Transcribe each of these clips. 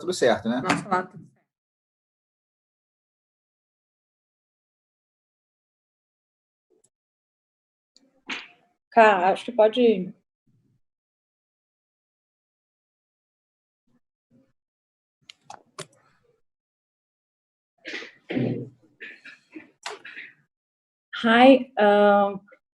tudo certo, né? Nosso lado, tudo certo. Cara, acho que pode... Hi,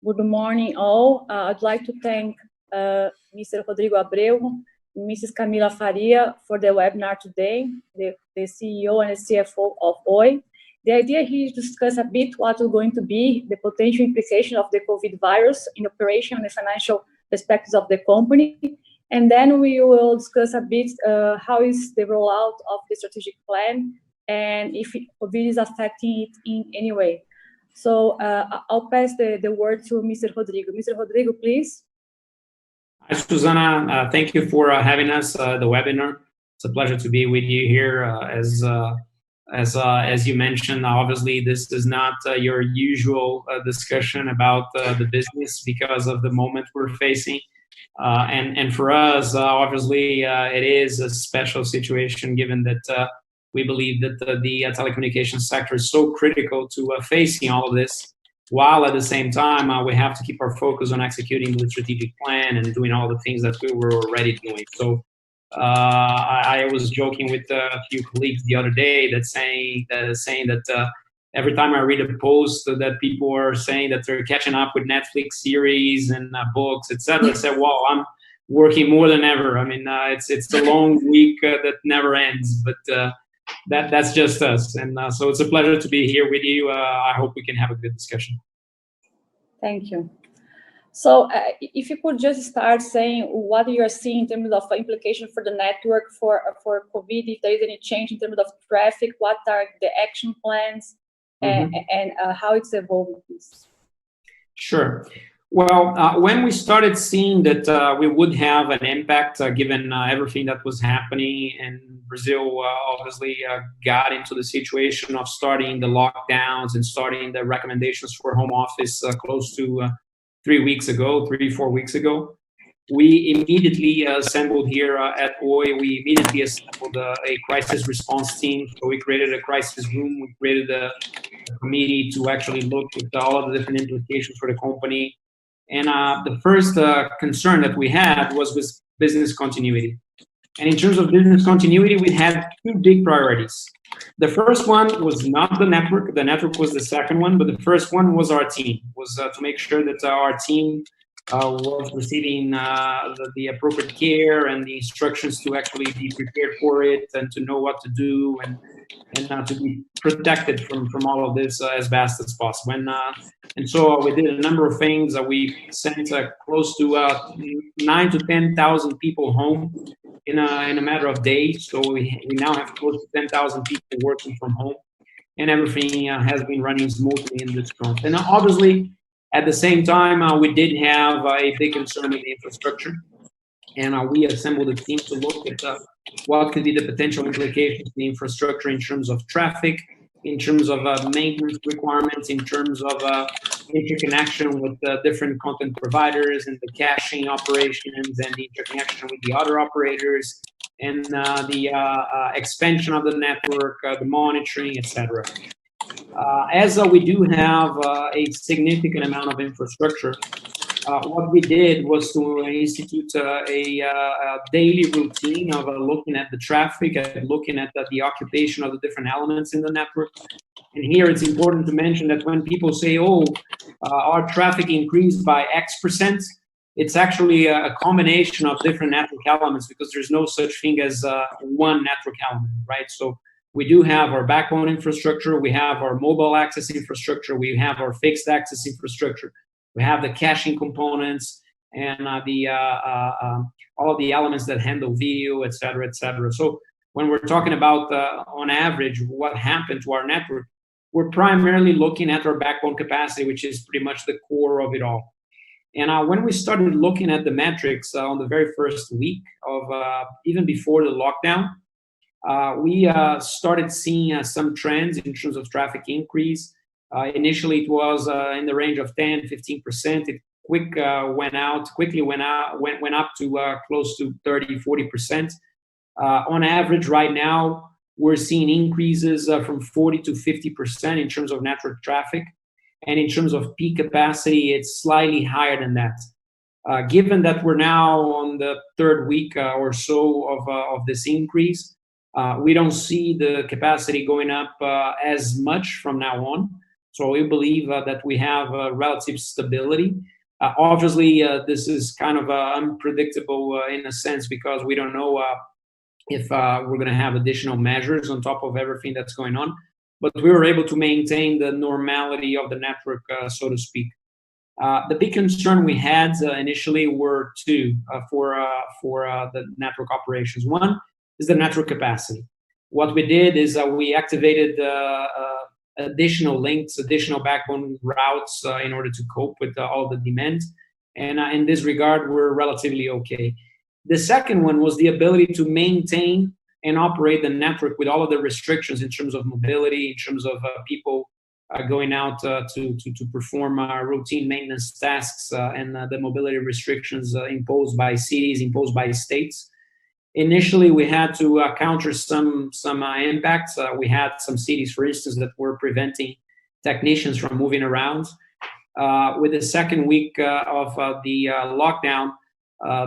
good morning all. I'd like to thank Mr. Rodrigo Abreu, Mrs. Camille Faria for the webinar today, the CEO and the CFO of Oi. The idea here is to discuss a bit what is going to be the potential implication of the COVID virus in operation and financial perspectives of the company. And then we will discuss a bit how is the rollout of the strategic plan and if COVID is affecting it in any way. So I'll pass the word to Mr. Rodrigo. Mr. Rodrigo, please. Hi, Susana. Thank you for having us the webinar. It's a pleasure to be with you here. As you mentioned, obviously this is not your usual discussion about the business because of the moment we're facing. And for us, obviously, it is a special situation given that we believe that the telecommunications sector is so critical to facing all of this, while at the same time we have to keep our focus on executing the strategic plan and doing all the things that we were already doing. So I was joking with a few colleagues the other day that saying that every time I read a post that people are saying that they're catching up with Netflix series and books, etc., I said, "Well, I'm working more than ever." I mean, it's a long week that never ends, but that's just us. And so it's a pleasure to be here with you. I hope we can have a good discussion. Thank you. So if you could just start saying what you are seeing in terms of implication for the network for COVID, if there is any change in terms of traffic, what are the action plans, and how it's evolving, please. Sure. Well, when we started seeing that we would have an impact, given everything that was happening, and Brazil obviously got into the situation of starting the lockdowns and starting the recommendations for home office close to 3 or 4 weeks ago, we immediately assembled here at Oi. We immediately assembled a crisis response team. So we created a crisis room. We created a committee to actually look at all of the different implications for the company. And the first concern that we had was with business continuity. And in terms of business continuity, we had two big priorities. The first one was not the network. The network was the second one, but the first one was our team, was to make sure that our team was receiving the appropriate care and the instructions to actually be prepared for it and to know what to do and to be protected from all of this as best as possible. And so we did a number of things. We sent close to 9,000 to 10,000 people home in a matter of days. So we now have close to 10,000 people working from home, and everything has been running smoothly in this front. And obviously, at the same time, we did have a big concern with the infrastructure, and we assembled a team to look at what could be the potential implications of the infrastructure in terms of traffic, in terms of maintenance requirements, in terms of interconnection with different content providers and the caching operations and the interconnection with the other operators, and the expansion of the network, the monitoring, etc. As we do have a significant amount of infrastructure, what we did was to institute a daily routine of looking at the traffic and looking at the occupation of the different elements in the network. And here it's important to mention that when people say, oh, our traffic increased by X%, it's actually a combination of different network elements, because there's no such thing as one network element, right? So we do have our backbone infrastructure, we have our mobile access infrastructure, we have our fixed access infrastructure, we have the caching components, and all of the elements that handle video, et cetera, et cetera. So when we're talking about, on average, what happened to our network, we're primarily looking at our backbone capacity, which is pretty much the core of it all. And when we started looking at the metrics on the very first week of, even before the lockdown, we started seeing some trends in terms of traffic increase. Initially, it was in the range of 10-15%. It quickly went up to close to 30-40%. On average, right now, we're seeing increases from 40 to 50% in terms of network traffic. And in terms of peak capacity, it's slightly higher than that. Given that we're now on the third week or so of this increase, we don't see the capacity going up as much from now on. So we believe that we have relative stability. Obviously, this is kind of unpredictable in a sense because we don't know if we're going to have additional measures on top of everything that's going on. But we were able to maintain the normality of the network, so to speak. The big concern we had initially were two for the network operations. One is the network capacity. What we did is we activated additional links, additional backbone routes in order to cope with all the demand. And in this regard, we're relatively okay. The second one was the ability to maintain and operate the network with all of the restrictions in terms of mobility, in terms of people going out to perform routine maintenance tasks and the mobility restrictions imposed by cities, imposed by states. Initially, we had to counter some impacts. We had some cities, for instance, that were preventing technicians from moving around. With the second week of the lockdown,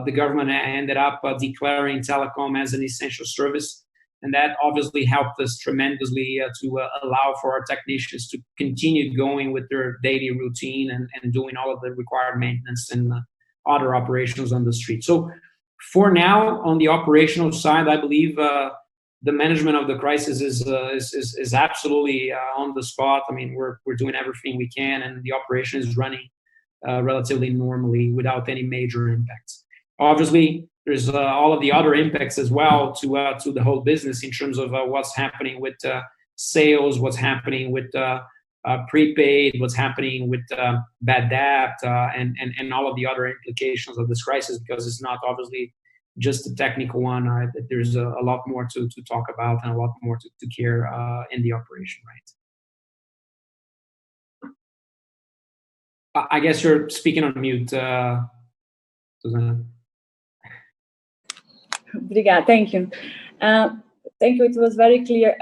the government ended up declaring telecom as an essential service. And that obviously helped us tremendously to allow for our technicians to continue going with their daily routine and doing all of the required maintenance and other operations on the street. So for now, on the operational side, I believe the management of the crisis is absolutely on the spot. I mean, we're doing everything we can, and the operation is running relatively normally without any major impacts. Obviously, there's all of the other impacts as well to the whole business in terms of what's happening with sales, what's happening with prepaid, what's happening with bad debt, and all of the other implications of this crisis, because it's not obviously just a technical one. There's a lot more to talk about and a lot more to care in the operation, right? I guess you're speaking on mute, Susana. Obrigada, thank you. Thank you, it was very clear.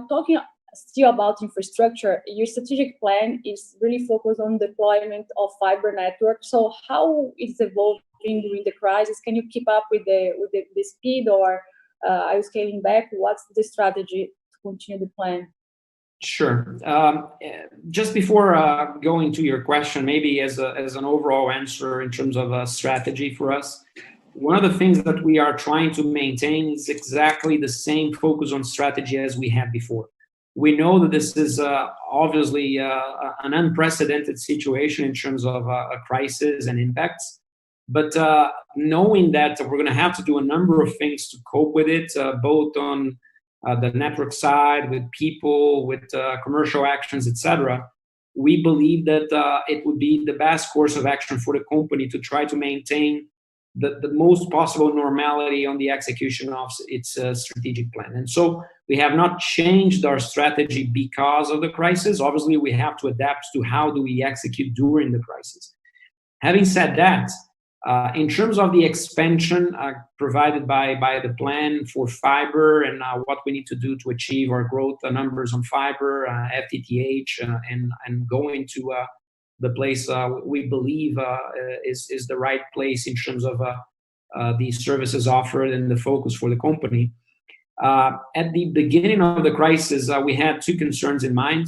Talking still about infrastructure, your strategic plan is really focused on deployment of fiber network. So how is evolving during the crisis? Can you keep up with the speed, or are you scaling back? What's the strategy to continue the plan? Sure. Just before going to your question, maybe as an overall answer in terms of a strategy for us, one of the things that we are trying to maintain is exactly the same focus on strategy as we had before. We know that this is obviously an unprecedented situation in terms of a crisis and impacts, but knowing that we're going to have to do a number of things to cope with it, both on the network side, with people, with commercial actions, etc., we believe that it would be the best course of action for the company to try to maintain the most possible normality on the execution of its strategic plan. And so we have not changed our strategy because of the crisis. Obviously, we have to adapt to how do we execute during the crisis. Having said that, in terms of the expansion provided by the plan for fiber and what we need to do to achieve our growth numbers on fiber, FTTH, and going to the place we believe is the right place in terms of the services offered and the focus for the company. At the beginning of the crisis, we had two concerns in mind.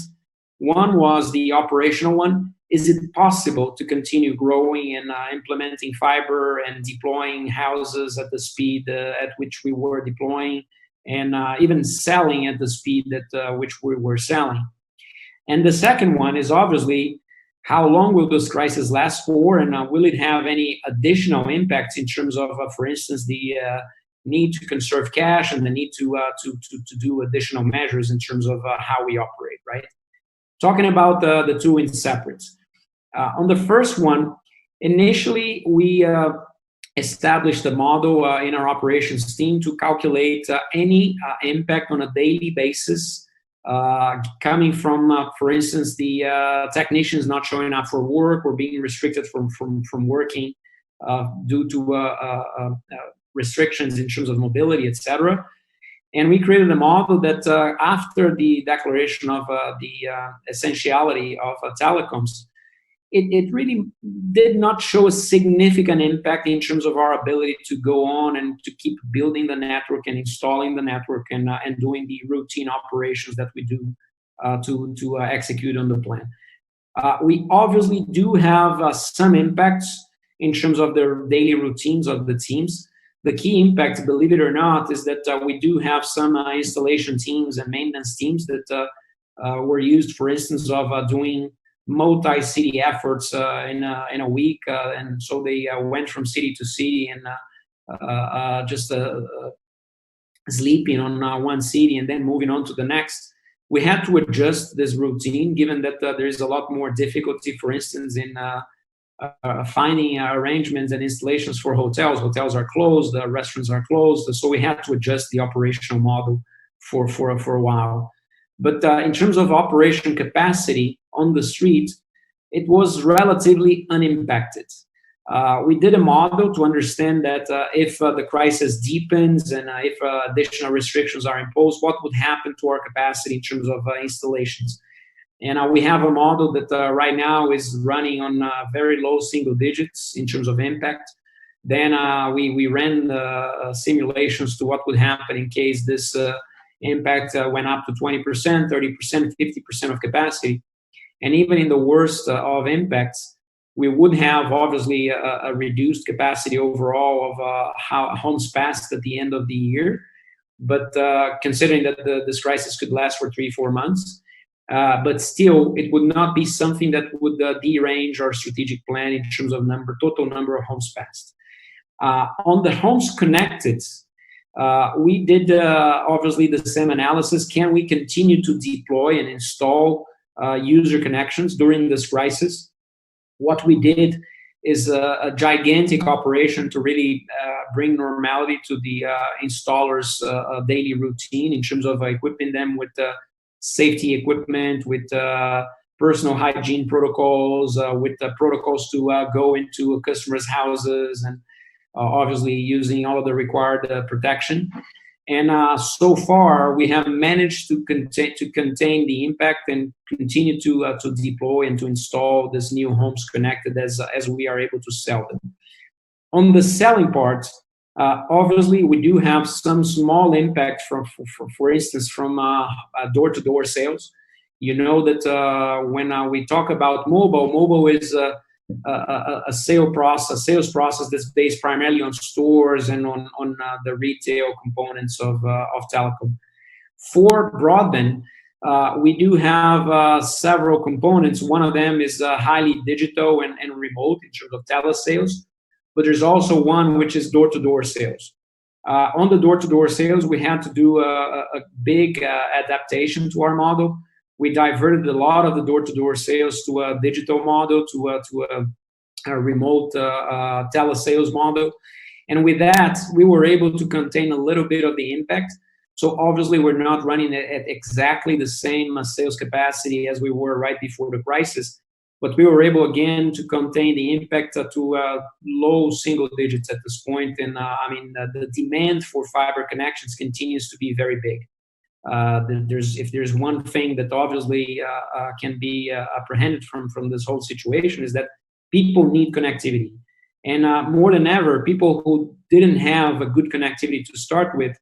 One was the operational one. Is it possible to continue growing and implementing fiber and deploying houses at the speed at which we were deploying, and even selling at the speed at which we were selling? And the second one is obviously, how long will this crisis last for, and will it have any additional impacts in terms of, for instance, the need to conserve cash and the need to do additional measures in terms of how we operate, right? Talking about the two in separate. On the first one, initially we established a model in our operations team to calculate any impact on a daily basis coming from, for instance, the technicians not showing up for work or being restricted from working due to restrictions in terms of mobility, etc. And we created a model that after the declaration of the essentiality of telecoms, it really did not show a significant impact in terms of our ability to go on and to keep building the network and installing the network and doing the routine operations that we do to execute on the plan. We obviously do have some impacts in terms of the daily routines of the teams. The key impact, believe it or not, is that we do have some installation teams and maintenance teams that were used, for instance, of doing multi-city efforts in a week, and so they went from city to city and just sleeping on one city and then moving on to the next. We had to adjust this routine, given that there is a lot more difficulty, for instance, in finding arrangements and installations for hotels. Hotels are closed, restaurants are closed, so we had to adjust the operational model for a while. But in terms of operation capacity on the street, it was relatively unimpacted. We did a model to understand that if the crisis deepens and if additional restrictions are imposed, what would happen to our capacity in terms of installations. And we have a model that right now is running on very low single digits in terms of impact. Then we ran simulations to what would happen in case this impact went up to 20%, 30%, 50% of capacity. And even in the worst of impacts, we would have obviously a reduced capacity overall of homes passed at the end of the year. But considering that this crisis could last for 3-4 months, but still, it would not be something that would derange our strategic plan in terms of total number of homes passed. On the homes connected, we did obviously the same analysis. Can we continue to deploy and install user connections during this crisis? What we did is a gigantic operation to really bring normality to the installers' daily routine in terms of equipping them with safety equipment, with personal hygiene protocols, with protocols to go into customers' houses, and obviously using all of the required protection. And so far, we have managed to contain the impact and continue to deploy and to install this new homes connected as we are able to sell them. On the selling part, obviously, we do have some small impact for instance, from door-to-door sales. You know that when we talk about mobile is a sales process that's based primarily on stores and on the retail components of telecom. For broadband, we do have several components. One of them is highly digital and remote in terms of telesales, but there's also one which is door-to-door sales. On the door-to-door sales, we had to do a big adaptation to our model. We diverted a lot of the door-to-door sales to a digital model, to a remote telesales model. And with that, we were able to contain a little bit of the impact. So obviously, we're not running at exactly the same sales capacity as we were right before the crisis, but we were able, again, to contain the impact to low single digits at this point. And the demand for fiber connections continues to be very big. If there's one thing that obviously can be apprehended from this whole situation, is that people need connectivity. And more than ever, people who didn't have a good connectivity to start with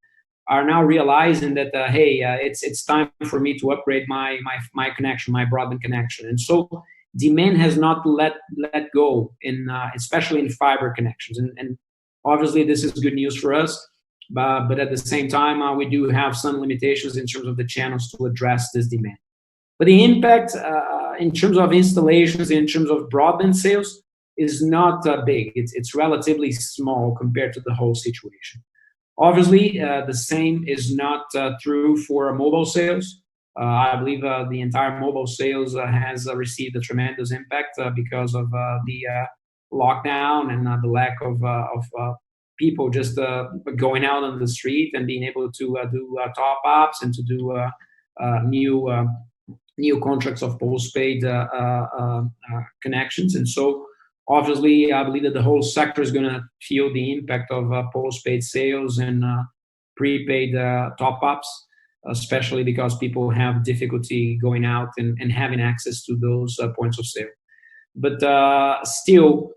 are now realizing that, it's time for me to upgrade my connection, my broadband connection. And so demand has not let go, especially in fiber connections. And obviously, this is good news for us. But at the same time, we do have some limitations in terms of the channels to address this demand. But the impact in terms of installations, in terms of broadband sales, is not big. It's relatively small compared to the whole situation. Obviously, the same is not true for mobile sales. I believe the entire mobile sales has received a tremendous impact because of the lockdown and the lack of people just going out on the street and being able to do top-ups and to do new contracts of postpaid connections. And so Obviously, I believe that the whole sector is going to feel the impact of postpaid sales and prepaid top-ups, especially because people have difficulty going out and having access to those points of sale. But still,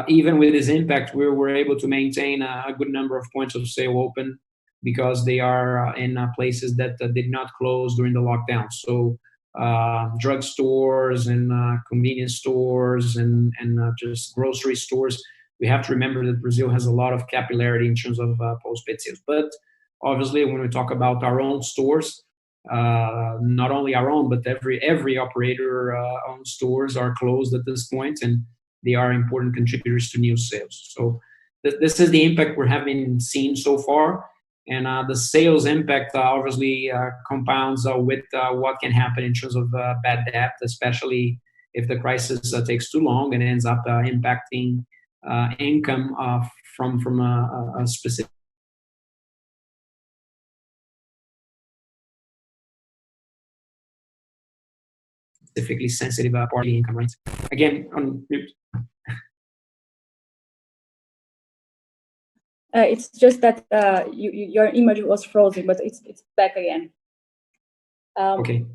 even with this impact, we were able to maintain a good number of points of sale open because they are in places that did not close during the lockdown. So drug stores and convenience stores and just grocery stores. We have to remember that Brazil has a lot of capillarity in terms of postpaid sales. But obviously, when we talk about our own stores, not only our own, but every operator owned stores are closed at this point, and they are important contributors to new sales. So this is the impact we're having seen so far. And the sales impact obviously compounds with what can happen in terms of bad debt, especially if the crisis takes too long and ends up impacting income from a specifically sensitive part of the income, right? Again, on it's just that your image was frozen, but it's back again. Okay.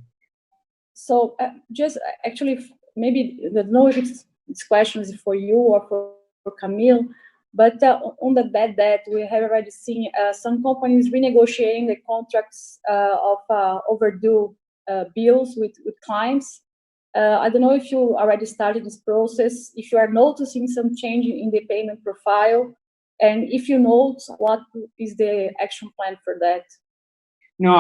So just actually, maybe I don't know if this question is for you or for Camille, but on the bad debt, we have already seen some companies renegotiating the contracts of overdue bills with clients. I don't know if you already started this process, if you are noticing some change in the payment profile, and if you note, what is the action plan for that? No,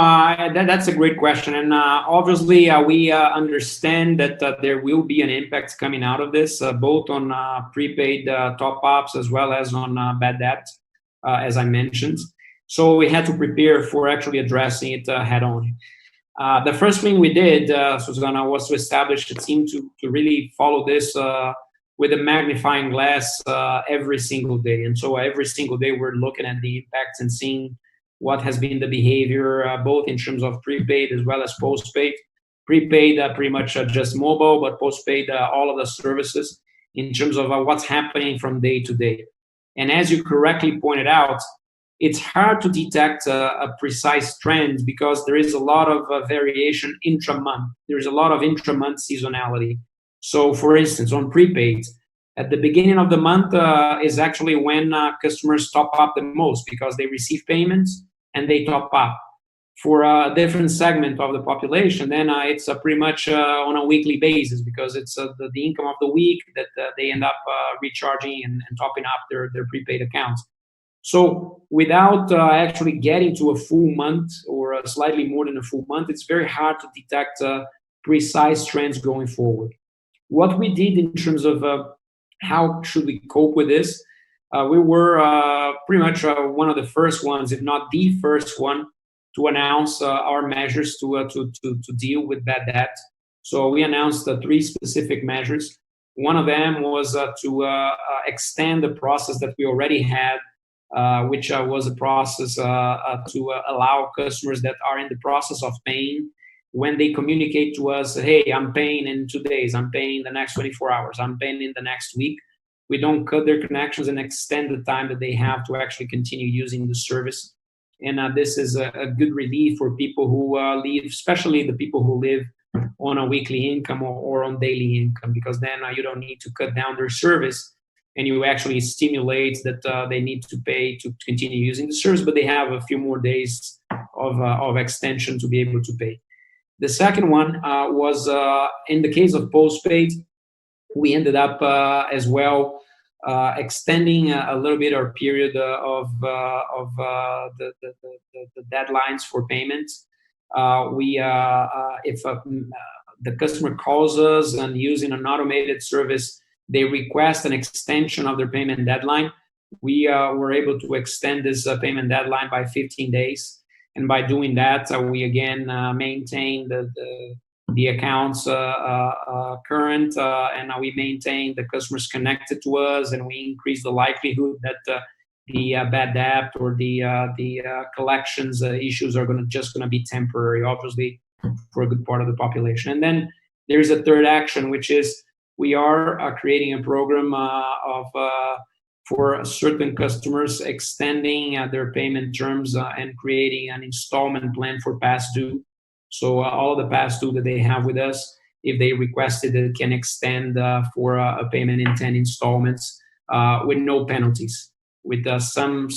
that's a great question. And obviously, we understand that there will be an impact coming out of this, both on prepaid top-ups as well as on bad debt, as I mentioned. So we had to prepare for actually addressing it head-on. The first thing we did, Susana, was to establish a team to really follow this with a magnifying glass every single day. And so every single day, we're looking at the impacts and seeing what has been the behavior, both in terms of prepaid as well as postpaid. Prepaid, pretty much just mobile, but postpaid, all of the services in terms of what's happening from day to day. And as you correctly pointed out, it's hard to detect a precise trend because there is a lot of variation intra-month. There's a lot of intra-month seasonality. So, for instance, on prepaid, at the beginning of the month is actually when customers top up the most because they receive payments and they top up. For a different segment of the population, then it's pretty much on a weekly basis because it's the income of the week that they end up recharging and topping up their prepaid accounts. So without actually getting to a full month or slightly more than a full month, it's very hard to detect precise trends going forward. What we did in terms of how should we cope with this, we were pretty much one of the first ones, if not the first one, to announce our measures to deal with bad debt. So we announced 3 specific measures. One of them was to extend the process that we already had, which was a process to allow customers that are in the process of paying, when they communicate to us, hey, I'm paying in 2 days, I'm paying the next 24 hours, I'm paying in the next week. We don't cut their connections and extend the time that they have to actually continue using the service. And this is a good relief for people who live, especially the people who live on a weekly income or on daily income, because then you don't need to cut down their service and you actually stimulate that they need to pay to continue using the service, but they have a few more days of extension to be able to pay. The second one was in the case of postpaid, we ended up as well extending a little bit our period of the deadlines for payments. If the customer calls us and using an automated service, they request an extension of their payment deadline, we were able to extend this payment deadline by 15 days. And by doing that, we again maintain the accounts current, and we maintain the customers connected to us, and we increase the likelihood that the bad debt or the collections issues are just going to be temporary, obviously, for a good part of the population. And then there's a third action, which is we are creating a program for certain customers, extending their payment terms and creating an installment plan for past due. So all the past due that they have with us, if they requested it, can extend for a payment in 10 installments with no penalties, with some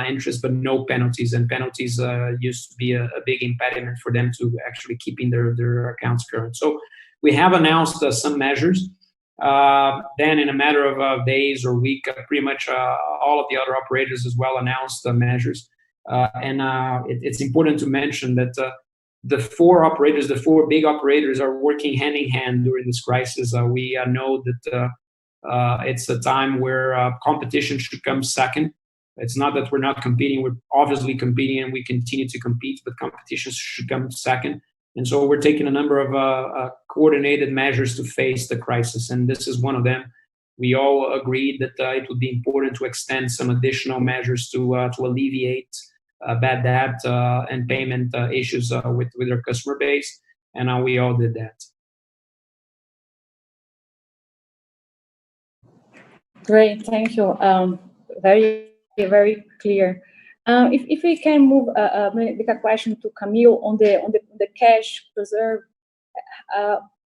interest, but no penalties. And penalties used to be a big impediment for them to actually keeping their accounts current. So we have announced some measures. Then in a matter of days or week, pretty much all of the other operators as well announced the measures. It's important to mention that the four big operators are working hand in hand during this crisis. We know that it's a time where competition should come second. It's not that we're not competing, we're obviously competing and we continue to compete, but competition should come second. And so we're taking a number of coordinated measures to face the crisis, and this is one of them. We all agreed that it would be important to extend some additional measures to alleviate bad debt and payment issues with our customer base, and we all did that. Great, thank you. Very clear. If we can move with a question to Camille on the cash reserve,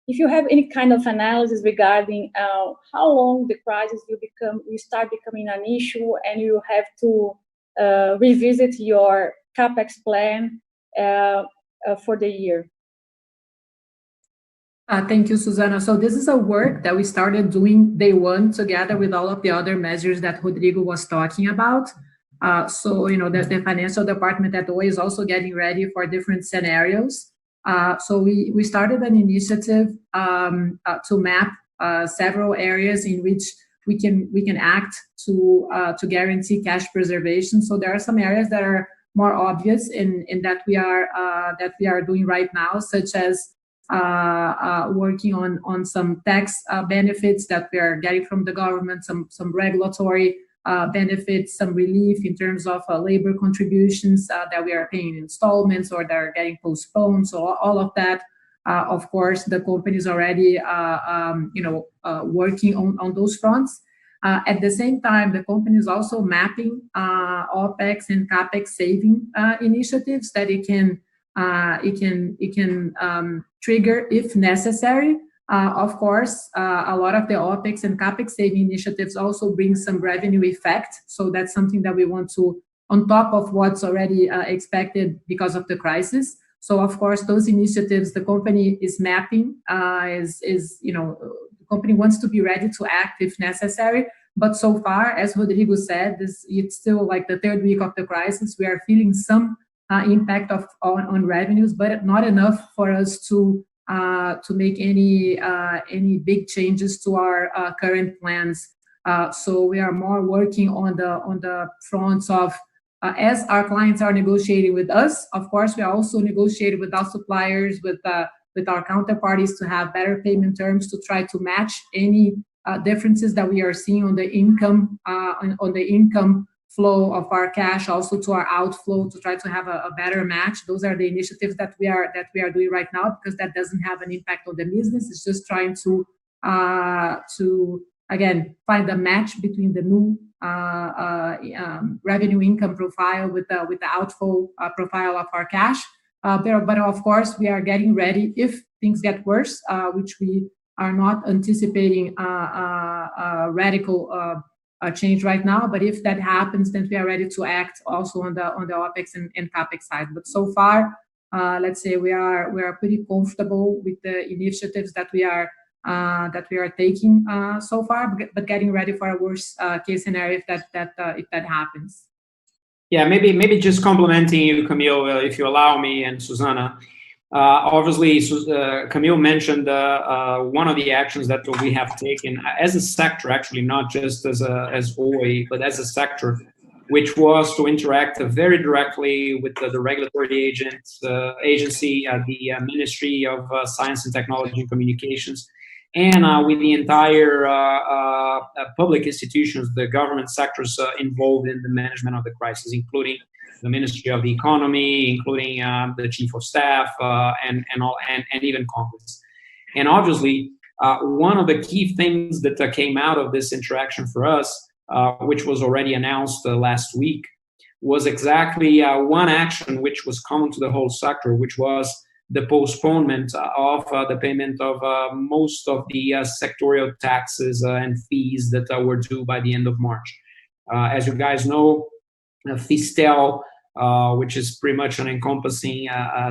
if you have any kind of analysis regarding how long the crisis will start becoming an issue, and you have to revisit your capex plan for the year. Thank you, Susana. So this is a work that we started doing day one together with all of the other measures that Rodrigo was talking about. So, the financial department at Oi is also getting ready for different scenarios. So we started an initiative to map several areas in which we can act to guarantee cash preservation. So there are some areas that are more obvious in that we are doing right now, such as working on some tax benefits that we are getting from the government, some regulatory benefits, some relief in terms of labor contributions that we are paying in installments or that are getting postponed. So all of that, of course, the company is already working on those fronts. At the same time, the company is also mapping OPEX and CAPEX saving initiatives that it can trigger if necessary. Of course, a lot of the OPEX and CAPEX saving initiatives also bring some revenue effect. So that's something that we want to, on top of what's already expected because of the crisis. So of course, those initiatives the company is mapping. The company wants to be ready to act if necessary. But so far, as Rodrigo said, it's still like the third week of the crisis. We are feeling some impact on revenues, but not enough for us to make any big changes to our current plans. So we are more working on the fronts of as our clients are negotiating with us. Of course, we are also negotiating with our suppliers, with our counterparties to have better payment terms to try to match any differences that we are seeing on the income flow of our cash, also to our outflow, to try to have a better match. Those are the initiatives that we are doing right now, because that doesn't have an impact on the business. It's just trying to again find a match between the new revenue income profile with the outflow profile of our cash. But of course, we are getting ready if things get worse, which we are not anticipating a radical change right now. But if that happens, then we are ready to act also on the OPEX and CAPEX side. But so far, let's say we are pretty comfortable with the initiatives that we are taking so far, but getting ready for a worst case scenario if that happens. Yeah, maybe just complimenting you, Camille, if you allow me, and Susana. Obviously, Camille mentioned one of the actions that we have taken as a sector, actually not just as Oi, but as a sector, which was to interact very directly with the regulatory agency, the Ministry of Science and Technology and Communications, and with the entire public institutions, the government sectors involved in the management of the crisis, including the Ministry of the Economy, including the Chief of Staff, and even Congress. And obviously, one of the key things that came out of this interaction for us, which was already announced last week, was exactly one action which was common to the whole sector, which was the postponement of the payment of most of the sectorial taxes and fees that were due by the end of March. As you guys know, Fistel, which is pretty much an encompassing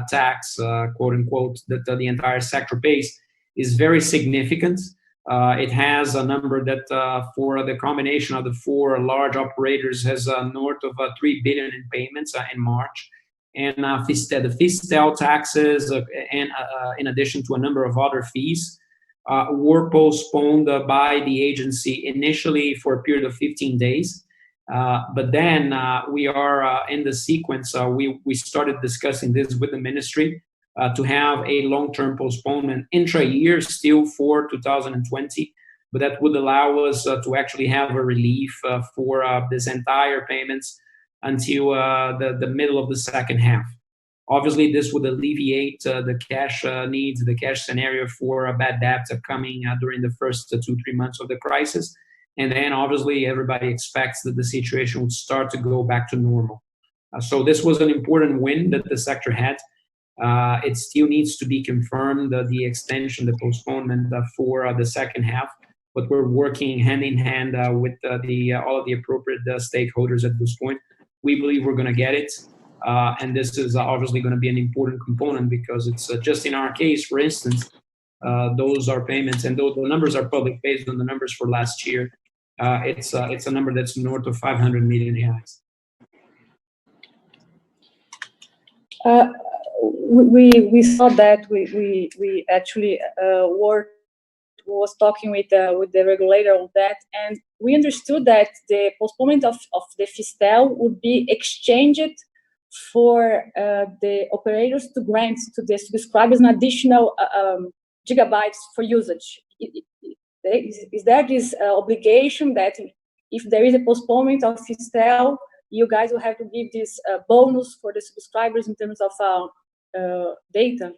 tax, quote unquote, that the entire sector pays, is very significant. It has a number that for the combination of the four large operators has north of 3 billion in payments in March. And the Fistel taxes, and in addition to a number of other fees, were postponed by the agency initially for a period of 15 days. But then we are in the sequence, we started discussing this with the ministry to have a long-term postponement intra-year still for 2020, but that would allow us to actually have a relief for this entire payments until the middle of the second half. Obviously, this would alleviate the cash needs, the cash scenario for bad debts coming during the first 2-3 months of the crisis. And then obviously everybody expects that the situation would start to go back to normal. So this was an important win that the sector had. It still needs to be confirmed, the extension, the postponement for the second half, but we're working hand in hand with all of the appropriate stakeholders at this point. We believe we're going to get it, and this is obviously going to be an important component because it's just in our case, for instance, those are payments, and those the numbers are public based on the numbers for last year. It's a number that's north of 500 million reais. We saw that we actually was talking with the regulator on that, and we understood that the postponement of the Fistel would be exchanged for the operators to grant to the subscribers an additional gigabytes for usage. Is there this obligation that if there is a postponement of Fistel, you guys will have to give this bonus for the subscribers in terms of data?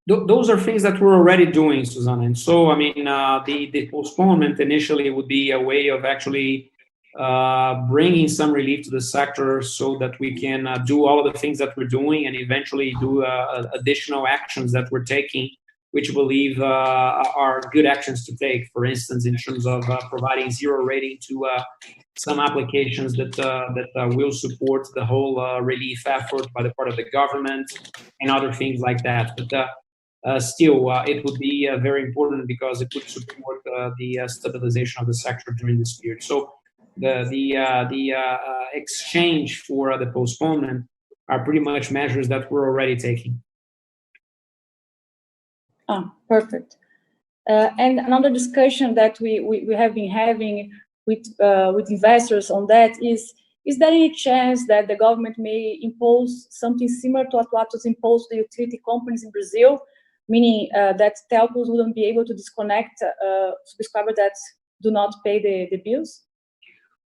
Those are things that we're already doing, Susanna. And so, I mean, the postponement initially would be a way of actually bringing some relief to the sector so that we can do all of the things that we're doing and eventually do additional actions that we're taking, which we believe are good actions to take. For instance, in terms of providing zero rating to some applications that will support the whole relief effort by the part of the government and other things like that. But still, it would be very important because it would support the stabilization of the sector during this period. So the exchange for the postponement are pretty much measures that we're already taking. Ah, perfect. And another discussion that we have been having with investors on that is there any chance that the government may impose something similar to what was imposed to the utility companies in Brazil, meaning that telcos wouldn't be able to disconnect subscribers that do not pay the bills?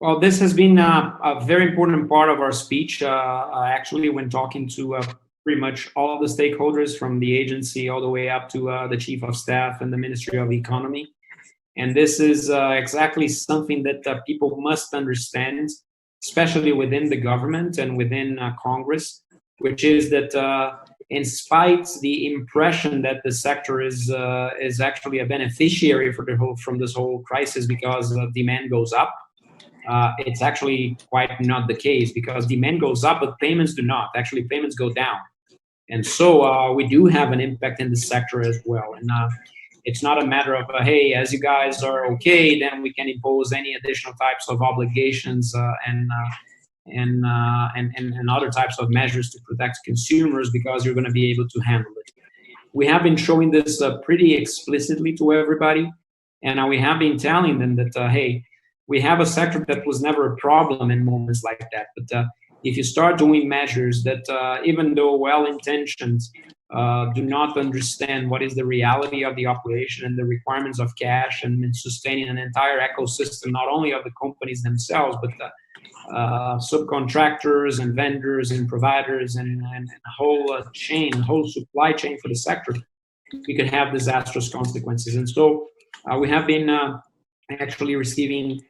Well, this has been a very important part of our speech, actually, when talking to pretty much all the stakeholders from the agency all the way up to the Chief of Staff and the Ministry of Economy. And this is exactly something that people must understand, especially within the government and within Congress, which is that in spite the impression that the sector is actually a beneficiary from this whole crisis because demand goes up, it's actually quite not the case because demand goes up, but payments do not. Actually, payments go down. And so we do have an impact in the sector as well. And it's not a matter of, hey, as you guys are okay, then we can impose any additional types of obligations and other types of measures to protect consumers because you're going to be able to handle it. We have been showing this pretty explicitly to everybody. And we have been telling them that, hey, we have a sector that was never a problem in moments like that. But if you start doing measures that, even though well-intentioned, do not understand what is the reality of the operation and the requirements of cash and sustaining an entire ecosystem, not only of the companies themselves, but subcontractors and vendors and providers and a whole chain, a whole supply chain for the sector, we could have disastrous consequences. And so we have been actually receiving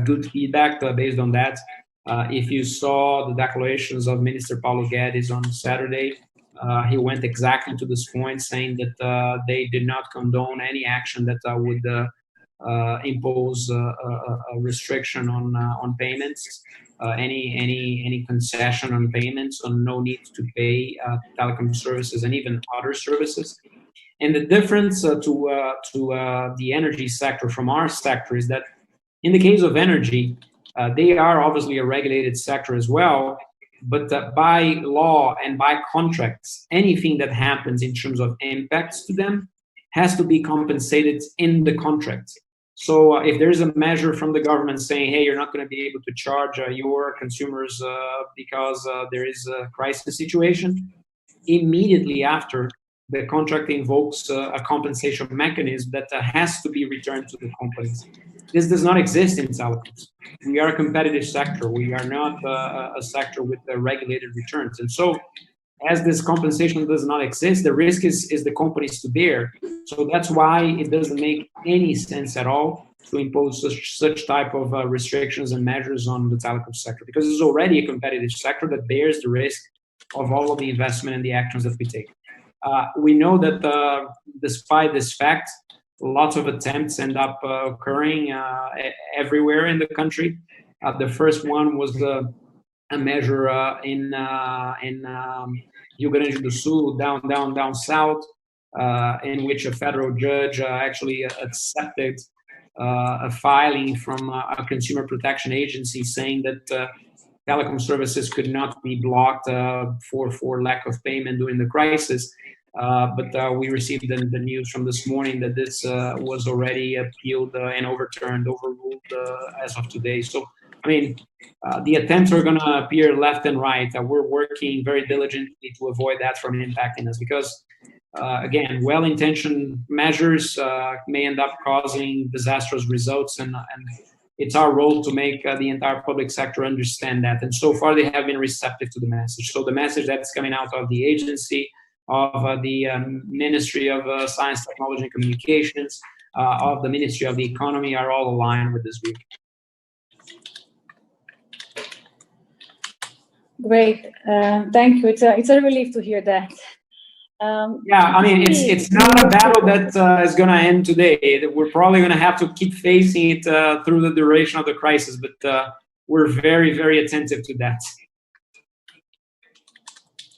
good feedback based on that. If you saw the declarations of Minister Paulo Guedes on Saturday, he went exactly to this point, saying that they did not condone any action that would impose a restriction on payments, any concession on payments, on no need to pay telecom services and even other services. And the difference to the energy sector from our sector is that in the case of energy, they are obviously a regulated sector as well, but by law and by contracts, anything that happens in terms of impacts to them has to be compensated in the contract. So if there's a measure from the government saying, hey, you're not going to be able to charge your consumers because there is a crisis situation, immediately after, the contract invokes a compensation mechanism that has to be returned to the companies. This does not exist in telecoms. We are a competitive sector. We are not a sector with regulated returns. And so as this compensation does not exist, the risk is the companies to bear. So that's why it doesn't make any sense at all to impose such type of restrictions and measures on the telecom sector, because it's already a competitive sector that bears the risk of all of the investment and the actions that we take. We know that despite this fact, lots of attempts end up occurring everywhere in the country. The first one was a measure in Rio Grande do Sul, down south, in which a federal judge actually accepted a filing from a consumer protection agency saying that telecom services could not be blocked for lack of payment during the crisis. But we received the news from this morning that this was already appealed and overruled as of today. So, I mean, the attempts are going to appear left and right. We're working very diligently to avoid that from impacting us because, again, well-intentioned measures may end up causing disastrous results, and it's our role to make the entire public sector understand that. And so far, they have been receptive to the message. So the message that's coming out of the agency, of the Ministry of Science, Technology, and Communications, of the Ministry of the Economy are all aligned with this view. Great, thank you. It's a relief to hear that. Yeah, I mean, it's not a battle that is going to end today. We're probably going to have to keep facing it through the duration of the crisis, but we're very, very attentive to that.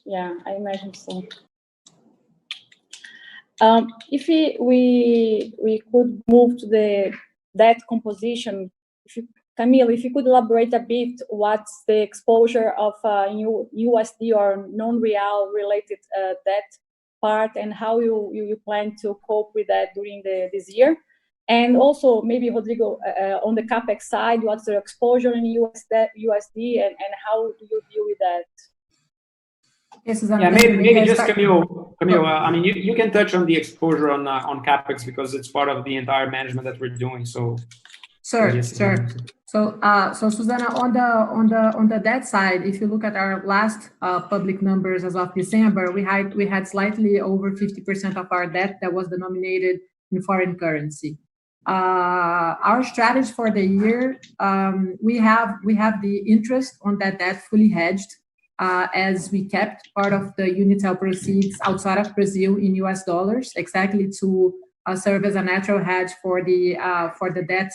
Yeah, I imagine so. If we could move to the debt composition, Camille, if you could elaborate a bit, what's the exposure of USD or non-real related debt part, and how you plan to cope with that during this year? And also, maybe Rodrigo, on the CapEx side, what's the exposure in USD, and how do you deal with that? Yes, yeah, maybe just Camille. I mean, you can touch on the exposure on CapEx because it's part of the entire management that we're doing. So, sure. So Susana, on the debt side, if you look at our last public numbers as of December, we had slightly over 50% of our debt that was denominated in foreign currency. Our strategy for the year, we have the interest on that debt fully hedged, as we kept part of the Unitel proceeds outside of Brazil in US dollars, exactly to serve as a natural hedge for the debt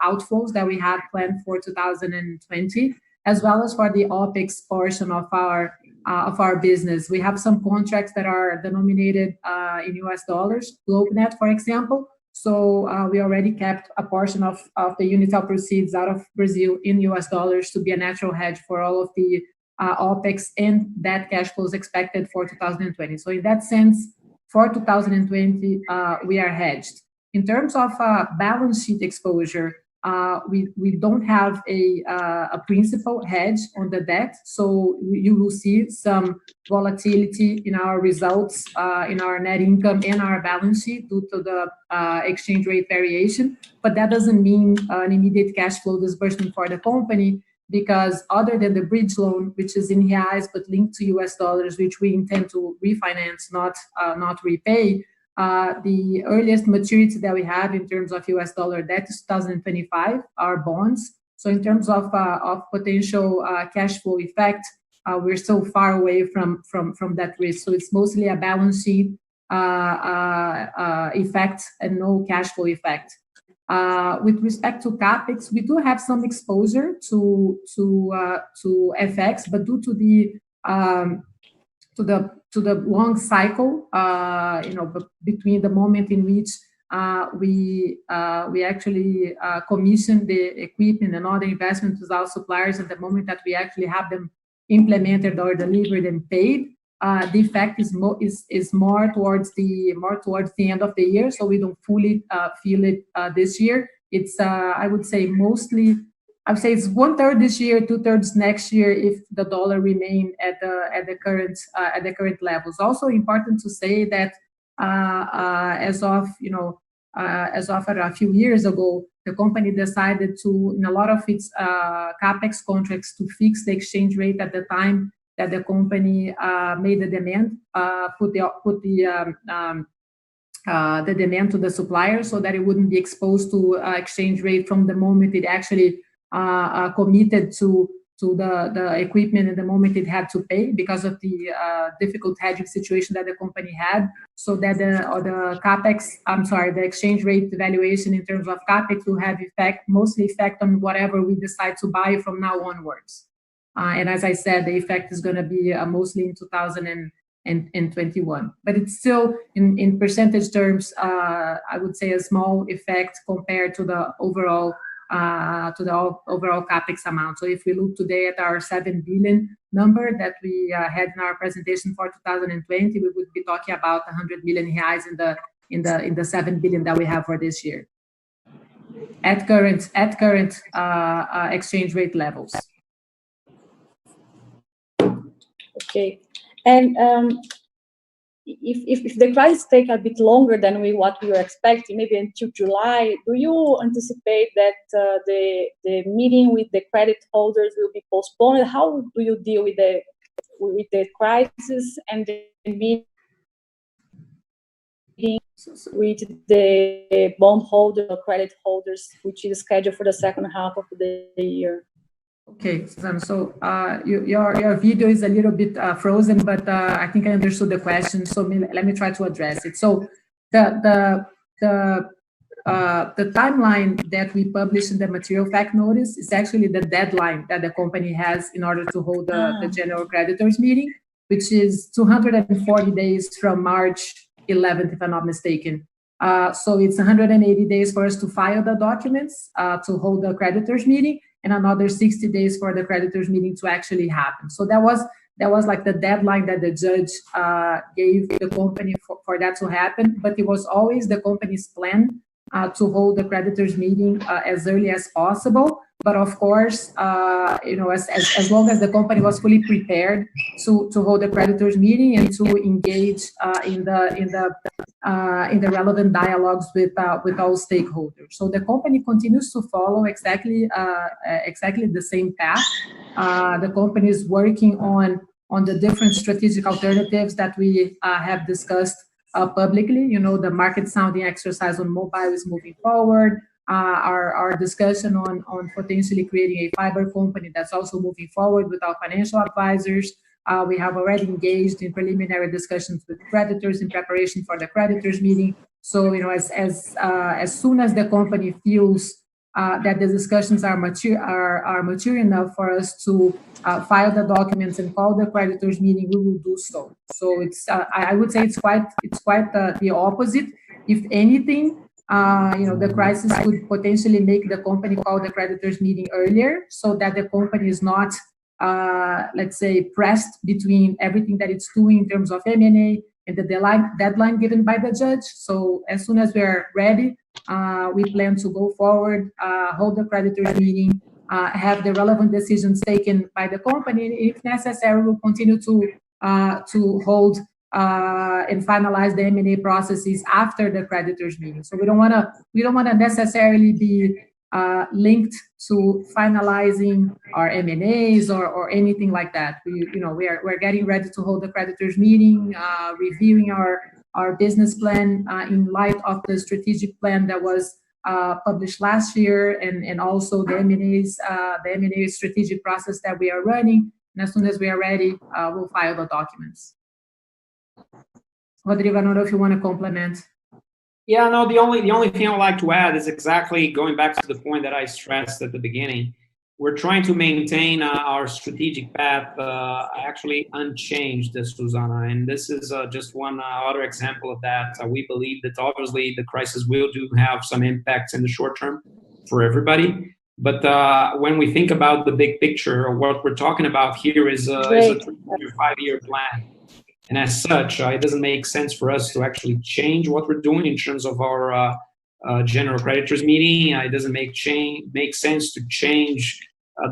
outflows that we had planned for 2020, as well as for the OPEX portion of our business. We have some contracts that are denominated in US dollars, GlobeNet, for example. So we already kept a portion of the Unitel proceeds out of Brazil in US dollars to be a natural hedge for all of the OPEX and debt cash flows expected for 2020. So in that sense, for 2020, we are hedged. In terms of balance sheet exposure, we don't have a principal hedge on the debt, so you will see some volatility in our results, in our net income and our balance sheet due to the exchange rate variation, but that doesn't mean an immediate cash flow disbursement for the company, because other than the bridge loan, which is in reais but linked to US dollars, which we intend to refinance, not repay, the earliest maturity that we have in terms of US dollar debt is 2025, our bonds. So in terms of potential cash flow effect, we're so far away from that risk. So it's mostly a balance sheet effect and no cash flow effect. With respect to capex, we do have some exposure to FX, but due to the long cycle, between the moment in which we actually commission the equipment and other investments with our suppliers, and the moment that we actually have them implemented or delivered and paid, the effect is more towards the end of the year, so we don't fully feel it this year. It's I would say it's 1/3 this year, 2/3 next year if the dollar remain at the current levels. Also important to say that as of a few years ago, the company decided to, in a lot of its capex contracts, to fix the exchange rate at the time that the company made the demand, put the demand to the supplier, so that it wouldn't be exposed to exchange rate from the moment it actually committed to the equipment and the moment it had to pay, because of the difficult hedging situation that the company had. So that the exchange rate valuation in terms of capex will have mostly effect on whatever we decide to buy from now onwards. And as I said, the effect is going to be mostly in 2021. But it's still, in percentage terms, I would say a small effect compared to the overall capex amount. So if we look today at our 7 billion number that we had in our presentation for 2020, we would be talking about 100 million reais in the 7 billion that we have for this year at current exchange rate levels. Okay, and if the crisis take a bit longer than what we were expecting, maybe until July, do you anticipate that the meeting with the credit holders will be postponed? How do you deal with the crisis and the meeting with the bond holder or credit holders, which is scheduled for the second half of the year? Okay, Susanna, so your video is a little bit frozen, but I think I understood the question, so let me try to address it. So the timeline that we published in the material fact notice is actually the deadline that the company has in order to hold the general creditors meeting, which is 240 days from March 11th, if I'm not mistaken. So it's 180 days for us to file the documents to hold the creditors meeting, and another 60 days for the creditors meeting to actually happen. So that was like the deadline that the judge gave the company for that to happen. But it was always the company's plan to hold the creditors meeting as early as possible. But of course, as long as the company was fully prepared to hold the creditors meeting and to engage in the relevant dialogues with all stakeholders. So the company continues to follow exactly the same path. The company is working on the different strategic alternatives that we have discussed publicly. The market sounding exercise on mobile is moving forward. Our discussion on potentially creating a fiber company, that's also moving forward with our financial advisors. We have already engaged in preliminary discussions with creditors in preparation for the creditors meeting. So, as soon as the company feels that the discussions are mature enough for us to file the documents and call the creditors meeting, we will do so. So I would say it's quite the opposite. If anything, the crisis could potentially make the company call the creditors meeting earlier, so that the company is not, let's say, pressed between everything that it's doing in terms of M&A and the deadline given by the judge. So as soon as we're ready, we plan to go forward, hold the creditors meeting, have the relevant decisions taken by the company. If necessary, we'll continue to hold and finalize the M&A processes after the creditors meeting. So we don't want to necessarily be linked to finalizing our M&As or anything like that. We're getting ready to hold the creditors meeting, reviewing our business plan in light of the strategic plan that was published last year, and also the M&A strategic process that we are running. And as soon as we are ready, we'll file the documents. Rodrigo, I don't know if you want to complement. Yeah, no, the only thing I would like to add is exactly going back to the point that I stressed at the beginning. We're trying to maintain our strategic path actually unchanged, Susanna, and this is just one other example of that. We believe that obviously the crisis will have some impacts in the short term for everybody, but when we think about the big picture, what we're talking about here is a 5-year plan. And as such, it doesn't make sense for us to actually change what we're doing in terms of our general creditors meeting. It doesn't make sense to change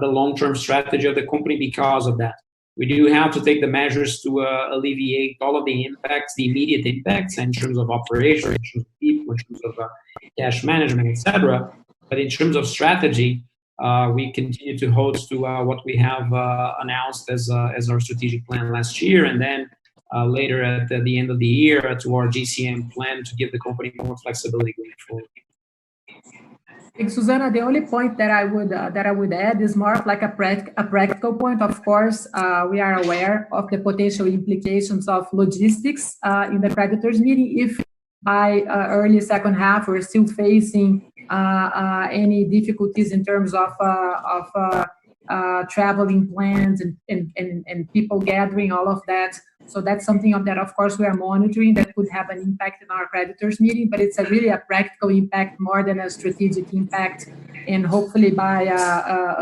the long-term strategy of the company because of that. We do have to take the measures to alleviate all of the impacts, the immediate impacts in terms of operations, in terms of people, in terms of cash management, etc. But in terms of strategy, we continue to hold to what we have announced as our strategic plan last year, and then later at the end of the year to our GCM plan to give the company more flexibility going forward. I think, Susanna, the only point that I would add is more of like a practical point. Of course, we are aware of the potential implications of logistics in the creditors meeting. If by early second half we're still facing any difficulties in terms of traveling plans and people gathering, all of that. So that's something that, of course, we are monitoring that could have an impact in our creditors meeting, but it's really a practical impact more than a strategic impact. And hopefully by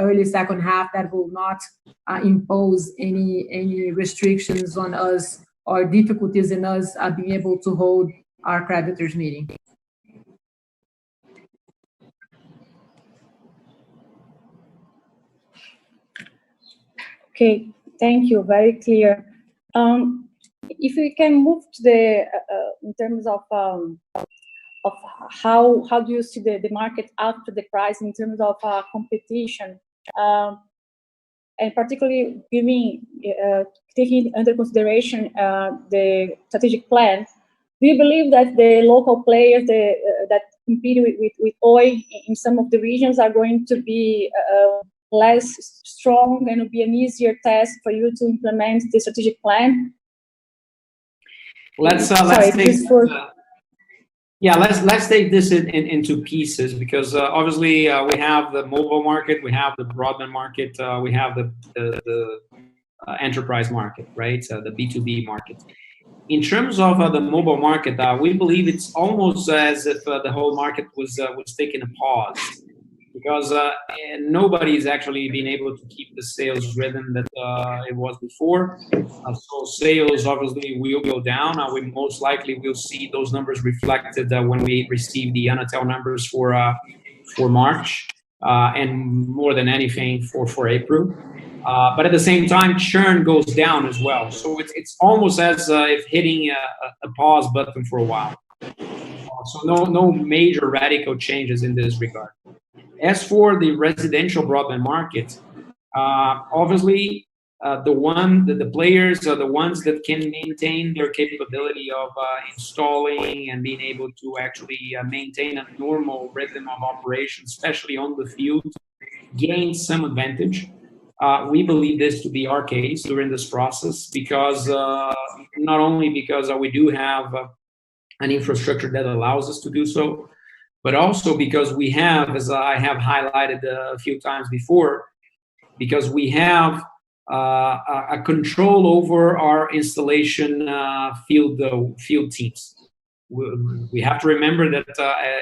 early second half, that will not impose any restrictions on us or difficulties in us being able to hold our creditors meeting. Okay, thank you. Very clear. If we can move to the in terms of how do you see the market after the crisis in terms of competition, and particularly taking under consideration the strategic plan, do you believe that the local players that compete with Oi in some of the regions are going to be less strong and will be an easier task for you to implement the strategic plan? Let's take this into pieces, because obviously we have the mobile market, we have the broadband market, we have the enterprise market, right? The B2B market. In terms of the mobile market, we believe it's almost as if the whole market was taking a pause, because nobody's actually been able to keep the sales rhythm that it was before. So sales obviously will go down. We most likely will see those numbers reflected when we receive the Anatel numbers for March, and more than anything for April. But at the same time, churn goes down as well. So it's almost as if hitting a pause button for a while. So no major radical changes in this regard. As for the residential broadband market, obviously the players are the ones that can maintain their capability of installing and being able to actually maintain a normal rhythm of operation, especially on the field, gain some advantage. We believe this to be our case during this process, because not only because we do have an infrastructure that allows us to do so, but also because we have, as I have highlighted a few times before, because we have a control over our installation field teams. We have to remember that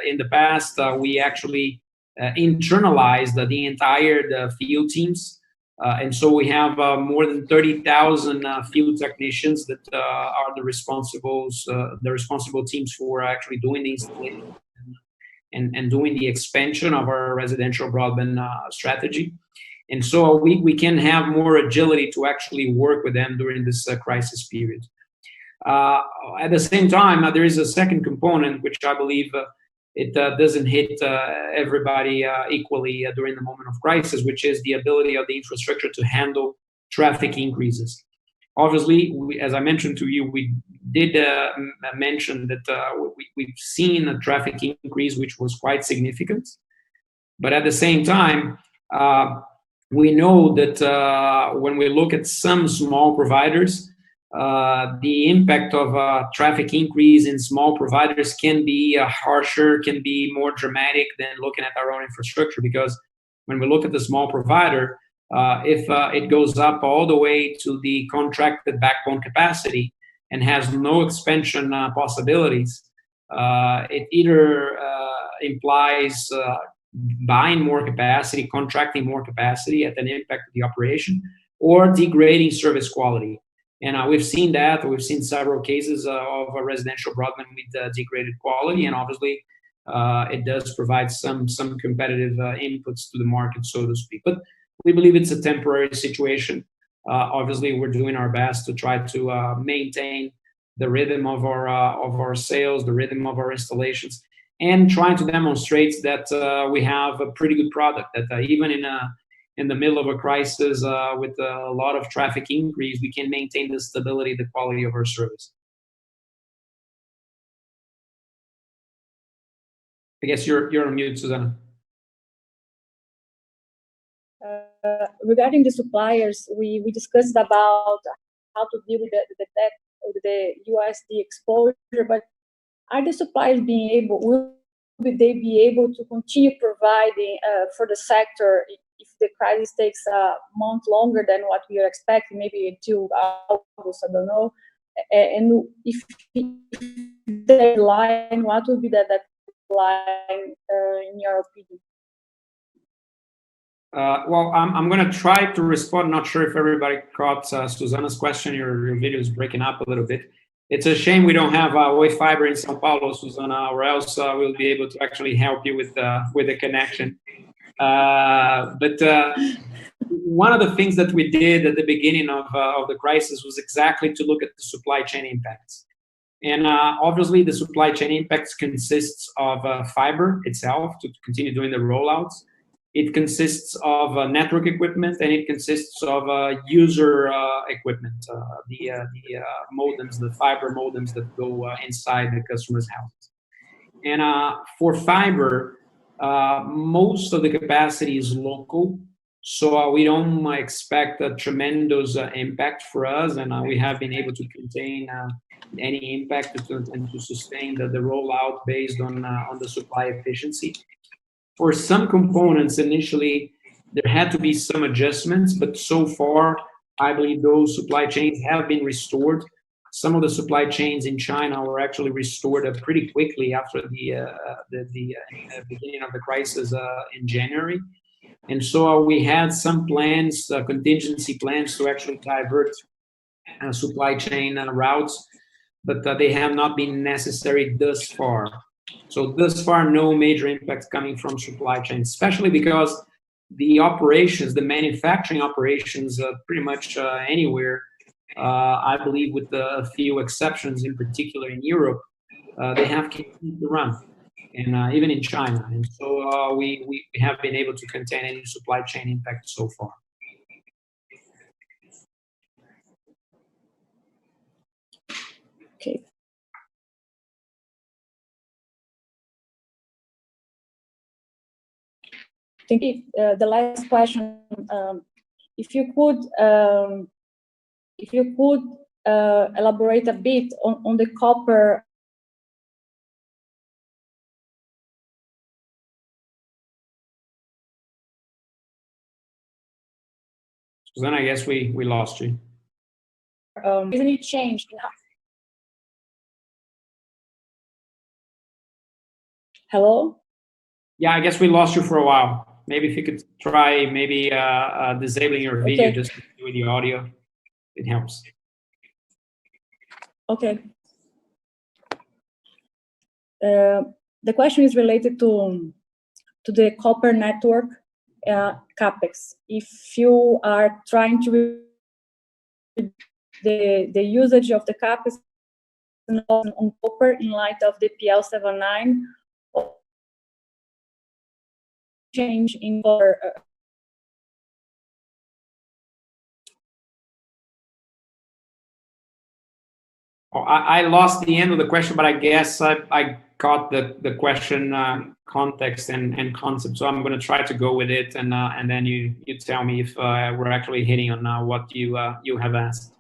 in the past we actually internalized the entire field teams, and so we have more than 30,000 field technicians that are the responsible teams for actually doing the installation and doing the expansion of our residential broadband strategy. And so we can have more agility to actually work with them during this crisis period. At the same time, there is a second component, which I believe it doesn't hit everybody equally during the moment of crisis, which is the ability of the infrastructure to handle traffic increases. Obviously, as I mentioned to you, we did mention that we've seen a traffic increase which was quite significant. But at the same time, we know that when we look at some small providers, the impact of traffic increase in small providers can be harsher, can be more dramatic than looking at our own infrastructure. Because when we look at the small provider, if it goes up all the way to the contracted backbone capacity and has no expansion possibilities, it either implies buying more capacity, contracting more capacity at an impact of the operation, or degrading service quality. And we've seen that. We've seen several cases of a residential broadband with degraded quality, and obviously it does provide some competitive inputs to the market, so to speak. But we believe it's a temporary situation. Obviously, we're doing our best to try to maintain the rhythm of our sales, the rhythm of our installations, and trying to demonstrate that we have a pretty good product, that even in the middle of a crisis with a lot of traffic increase, we can maintain the stability, the quality of our service. I guess you're on mute, Susana. Regarding the suppliers, we discussed about how to deal with the USD exposure, but are the suppliers will they be able to continue providing for the sector if the crisis takes a month longer than what we are expecting, maybe until August, I don't know? And if the line, what would be that line in your opinion? Well, I'm going to try to respond. Not sure if everybody caught Susana's question. Your video is breaking up a little bit. It's a shame we don't have Oi Fiber in São Paulo, Susana, or else we'll be able to actually help you with the connection. But one of the things that we did at the beginning of the crisis was exactly to look at the supply chain impacts. And obviously, the supply chain impacts consists of fiber itself to continue doing the rollouts. It consists of network equipment, and it consists of user equipment, the modems, the fiber modems that go inside the customer's house. And for fiber, most of the capacity is local, so we don't expect a tremendous impact for us, and we have been able to contain any impact and to sustain the rollout based on the supply efficiency. For some components, initially, there had to be some adjustments, but so far, I believe those supply chains have been restored. Some of the supply chains in China were actually restored pretty quickly after the beginning of the crisis in January. And so we had some plans, contingency plans, to actually divert supply chain routes, but they have not been necessary thus far. So thus far, no major impacts coming from supply chain, especially because the operations, the manufacturing operations, pretty much anywhere, I believe with a few exceptions, in particular in Europe, they have continued to run, and even in China. And so we have been able to contain any supply chain impact so far. Okay. I think the last question, if you could elaborate a bit on the copper. Susana, I guess we lost you. Isn't it changed? Hello? Yeah, I guess we lost you for a while. Maybe if you could try disabling your video, just with the audio, it helps. Okay. The question is related to the copper network capex. If you are trying to the usage of the capex on copper in light of the PL 79, change in color. I lost the end of the question, but I guess I got the question context and concept. So I'm going to try to go with it, and then you tell me if we're actually hitting on what you have asked.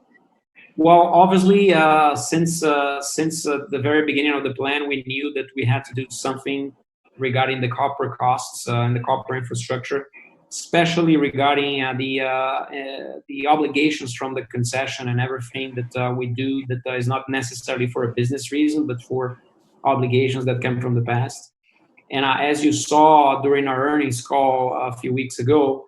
Well, obviously, since the very beginning of the plan, we knew that we had to do something regarding the copper costs and the copper infrastructure, especially regarding the obligations from the concession and everything that we do that is not necessarily for a business reason, but for obligations that come from the past. And as you saw during our earnings call a few weeks ago,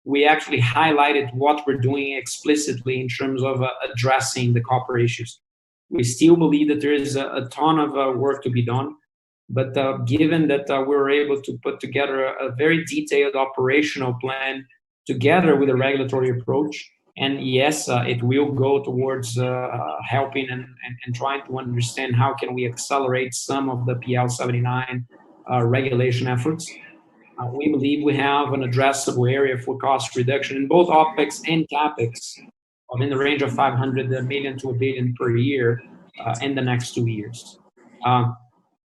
we actually highlighted what we're doing explicitly in terms of addressing the copper issues. We still believe that there is a ton of work to be done, but given that we were able to put together a very detailed operational plan together with a regulatory approach, and yes, it will go towards helping and trying to understand how can we accelerate some of the PL 79 regulation efforts. We believe we have an addressable area for cost reduction in both OPEX and CAPEX in the range of 500 million to $1 billion per year in the next 2 years.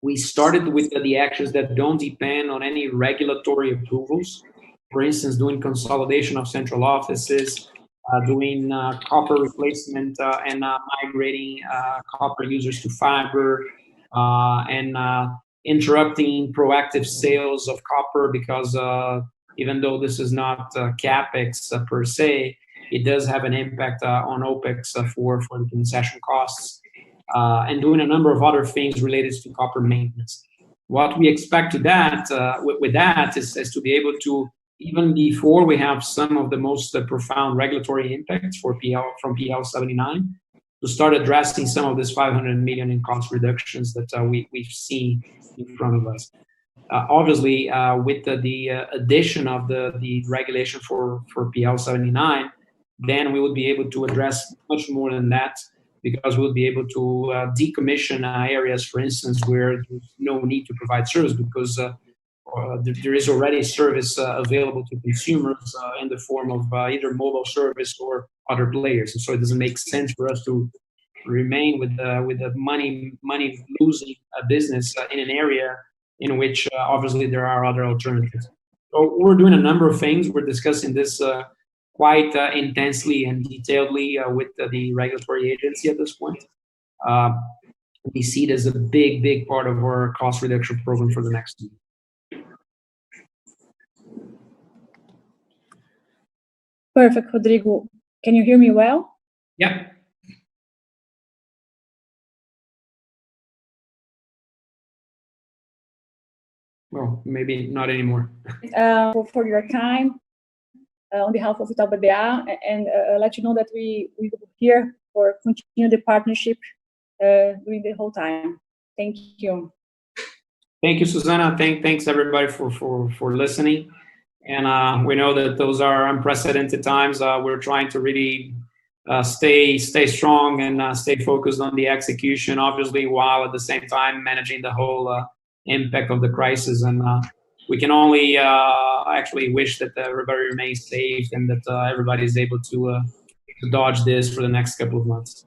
We started with the actions that don't depend on any regulatory approvals. For instance, doing consolidation of central offices, doing copper replacement and migrating copper users to fiber, and interrupting proactive sales of copper because even though this is not CAPEX per se, it does have an impact on OPEX for the concession costs, and doing a number of other things related to copper maintenance. What we expect with that is to be able to, even before we have some of the most profound regulatory impacts from PL 79, to start addressing some of this 500 million in cost reductions that we've seen in front of us. Obviously, with the addition of the regulation for PL 79, then we would be able to address much more than that, because we'll be able to decommission areas, for instance, where there's no need to provide service because there is already service available to consumers in the form of either mobile service or other players. And so it doesn't make sense for us to remain with a money losing business in an area in which obviously there are other alternatives. So we're doing a number of things. We're discussing this quite intensely and detailedly with the regulatory agency at this point. We see it as a big part of our cost reduction program for the next year. Perfect, Rodrigo. Can you hear me well? Yeah. Well, maybe not anymore. For your time, on behalf of Itaú BBA, and let you know that we will be here for continue the partnership during the whole time. Thank you. Thank you, Susana. Thanks everybody for listening. And we know that those are unprecedented times. We're trying to really stay strong and stay focused on the execution, obviously, while at the same time managing the whole impact of the crisis. And we can only actually wish that everybody remains safe and that everybody is able to dodge this for the next couple of months.